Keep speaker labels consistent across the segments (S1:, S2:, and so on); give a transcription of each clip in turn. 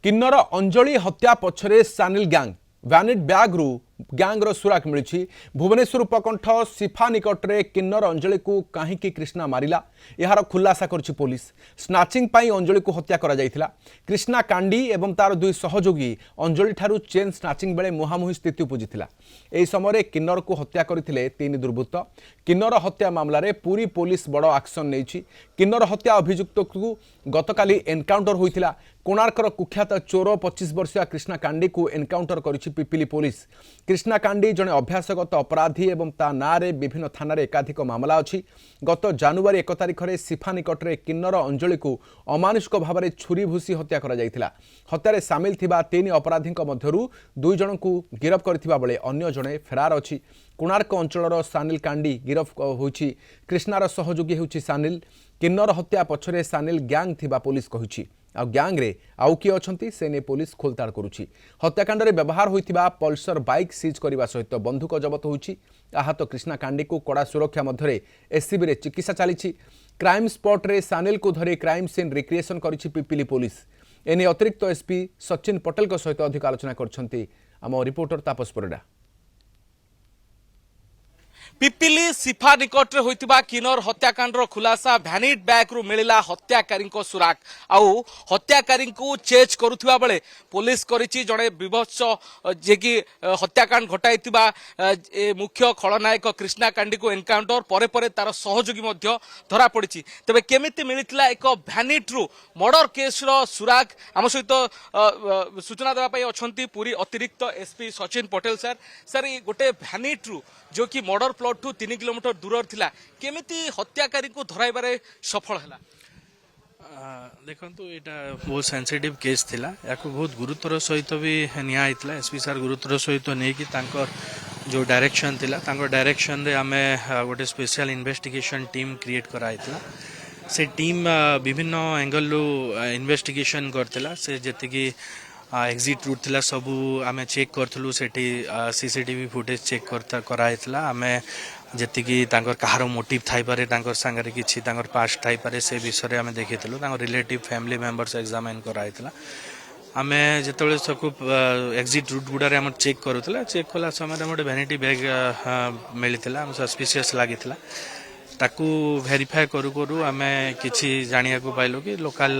S1: किन्नर अंजलि हत्या पछरे Sanil gang वैनिट bag रु गैंग्र सुराक मिली भुवनेश्वर उपकंठ सिफा निकट में किन्नर अंजलि को कहीं कृष्णा मारिला यार खुलासा कर पुलिस स्नाचिंग पाई अंजलि को हत्या करा जायथिला। कृष्णा कांडी एवं तार दुई सहयोगी अंजलि ठारू चेन स्नाचिंग बेले मुहांमुही स्थिति उपजिथिला। एही समय किन्नर को हत्या करथिले तीन दुर्बृत्त। किन्नर हत्या मामला रे पूरी पुलिस बड़ एक्शन नेछि। किन्नर हत्या अभियुक्त को गतकाली एनकाउंटर होइथिला। कोणार्कर कुख्यात चोर 25 वर्षीय कृष्णा कांडी को एनकाउंटर करिछि पिपिली पुलिस। कृष्णा कांडी जने अभ्यासगत अपराधी एवं ता नारे विभिन्न थाना रे एकाधिक मामला अछि। गत जनवरी 1 तारिख रे सिफा निकट रे किन्नर अंजलि को अमानुषिक भाव में छुरी भूसी हत्या करा जायथिला। हत्यारे सामिल थिबा 3 अपराधीक मध्यरु 2 जन को गिरफ करथिबा बेले अन्य जने फरार अछि। कोणार्क अंचलर सानिल कांडी गिरफ होछि। कृष्णार सहयोगी होछि सानिल। किन्नर हत्या पछरे सानिल गैंग थिबा पुलिस कहिछि। आ गैंग रे आउ किए अछंती से ने पुलिस खोलताड़ करुछि। हत्याकांड रे व्यवहार होइतिबा पल्सर बाइक सीज करबा सहित बंधुक जबत होइछि। आहत कृष्णा कांडी को कड़ा सुरक्षा मध्यरे एससीबी रे चिकित्सा चलीछि। क्राइम स्पॉट रे सानिल को धरे क्राइम सीन रिक्रिएशन करिछि पिपिली पुलिस। एने अतिरिक्त एसपी सचिन पटेल को सहित अधिक आलोचना करछंती आम रिपोर्टर तापस परिडा।
S2: पिपिली सिफा निकट रे होइतिबा किन्नर हत्याकांड रो खुलासा भैनिट बैग रु मिलिला हत्याकारी को सुराक आउ हत्याकारी को चेज करुथिबा बेले पुलिस करिछि जणे विभत्स जे कि हत्याकांड घटाइतिबा मुख्य खलनायक कृष्णा कांडी को एनकाउंटर परे परे तार सहयोगी मध्य धरा पड़िछि। तबे केमिति मिलितिला एक भैनिट रु मर्डर केस रो सुराक आम सहित सूचना देबा पई अछंती पूरी अतिरिक्त एसपी सचिन पटेल सर ये गोटे भैनिट रु जो कि मर्डर प्लॉट ठू 3 किलोमीटर दूर थिला केमिति हत्याकारी को धराइबारे सफल हैला।
S3: देखंतु एटा बहुत सेंसिटिव केस थिला याको बहुत गुरुतर सहित भी निया आइतला। एसपी सर गुरुतर सहित नै कि तांकर जो डायरेक्शन थिला तांकर डायरेक्शन रे आमे गोटे स्पेशल इन्वेस्टिगेशन टीम क्रिएट करा आइतला। से टीम विभिन्न एंगल रो इन्वेस्टिगेशन करथिला। से जति कि एग्जिट रूट थिला सबू आमे चेक करथलु। सेठी सीसीटीवी फुटेज चेक कराइतला। आमे जति कि तांकर कहार मोटिव थाई पारे तांकर संगरे किछि तांकर पास्ट थाई पारे से विषय रे आमे देखितलु। तांकर रिलेटिव फैमिली मेंबर्स एग्जामिन कराइतला। आमे जेतबेले सकु एग्जिट रूट गुडा रे हम चेक करूतला। चेक कला समय रे मोटे वैनिटी बैग मिलितला। हम सस्पिशियस लागितला। ताकू वेरीफाई करू करू आमे किछि जानिया को पाइलो कि लोकल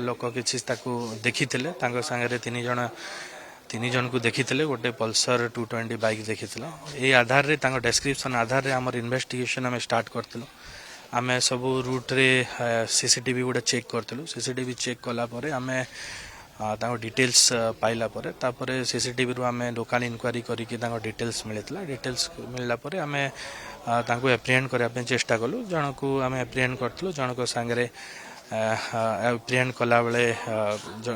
S3: लोक किछि ताकू देखिथिले। तांकर संगरे तीन जन को देखिथिले। गोटे पल्सर 220 बाइक देखिथिले। ए आधार रे तांकर डिस्क्रिप्शन आधार रे हमर इन्वेस्टिगेशन हमें स्टार्ट करथिलो। आमे सब रूट रे सीसीटीवी गुडा चेक करथिलो। सीसीटीवी चेक कला परे आमे तांको डिटेल्स पाइला परे तापरे सीसीटीवी रु आमे लोकल इंक्वायरी करी कि तांको डिटेल्स मिलितला। डिटेल्स मिलला परे आमे तांको एप्रिहेंड करिया पे चेष्टा कलु। जनकू आमे एप्रिहेंड करथलो। जनक संगरे एप्रिहेंड कला बेले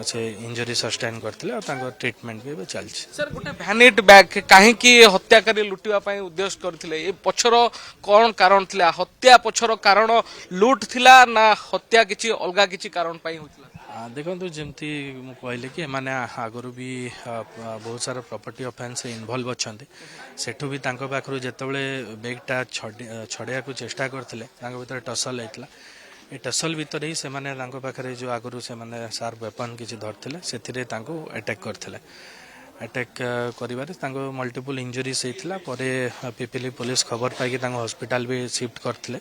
S3: से इंजरी सस्टेन करथिले और तांको ट्रीटमेंट भी चलछि।
S2: सर गोटे भैनिट बैग काहे कि हत्याकारी लुटिबा पई उद्देश्य करथिले ए पछरो कोन कारण थिला? हत्या पछरो कारण लूट थिला ना हत्या किछि अलगा किछि कारण पई होथिला?
S3: देखो जमती कहले कि माने आगरू भी बहुत सारा प्रॉपर्टी ऑफेंस इन्वॉल्व अच्छे। सेठू भी तांको पाखरु जेतबेले बैगटा छड़िया को चेष्टा करथिले तांको भीतर टसल होइतला। ए टसल भीतर ही से माने तांको पाखरे जो आगरू से माने शार्प वेपन किछि धरथिले सेथिरे तांको अटैक करथिले। अटैक करिबारे तांको मल्टीपल इंजरीज हेतिला। परे पिपिली पुलिस खबर पाई तांको हॉस्पिटल भी शिफ्ट करथिले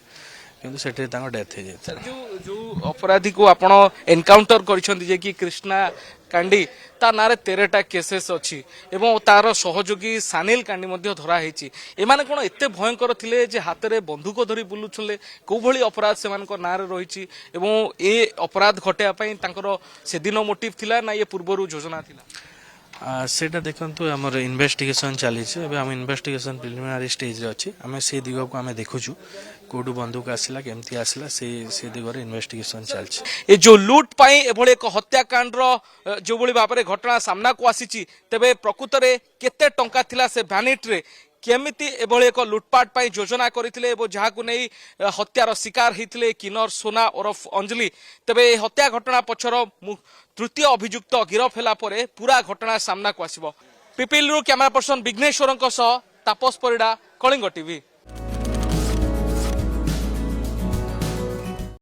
S3: किंतु सेठी तांको डेथ हे जाय।
S2: जो अपराधी को आपण एनकाउंटर करिसंती जे कि कृष्णा कांडी ता नारे 13टा केसेस अछि एवं तार सहयोगी सानिल कांडी मध्ये धरा हेछि। एमाने कोन एते भयंकर थिले जे हातरे बंदूक धरि बुलुछले को भली अपराध से मानक नारे रहिछि एवं ए अपराध घटेया पई तांकर से दिन मोटिव थिला ना ये पूर्वरु योजना थिला?
S3: सेटा देखंतु हमर इन्वेस्टिगेशन चली छै। एबे हम इन्वेस्टिगेशन प्रिलिमिनरी स्टेज रे अछि। हमें से दिग को हमें देखुछु कोडु बंदूक आसिला केमती आसिला से दिग रे इन्वेस्टिगेशन चल छै।
S2: ए जो लूट पाई एभले एक हत्याकांड रो जो भली बाबरे घटना सामना को आसीछि तबे प्रकृत रे केते टंका थिला से भैनिट रे केमिति एभले एक लुटपाट पाई योजना करथिले एवं जहाकु नै हत्यार शिकार हिथिले किन्नर सोना उर्फ अंजलि। तबे हत्या घटना पछर तृतीय अभियुक्त गिरफ होला परे पूरा घटना सामना को आसीबो। पिपिलरु कैमरा पर्सन विघ्नेश्वरंक सह तापस परिडा, कलिंग टीवी।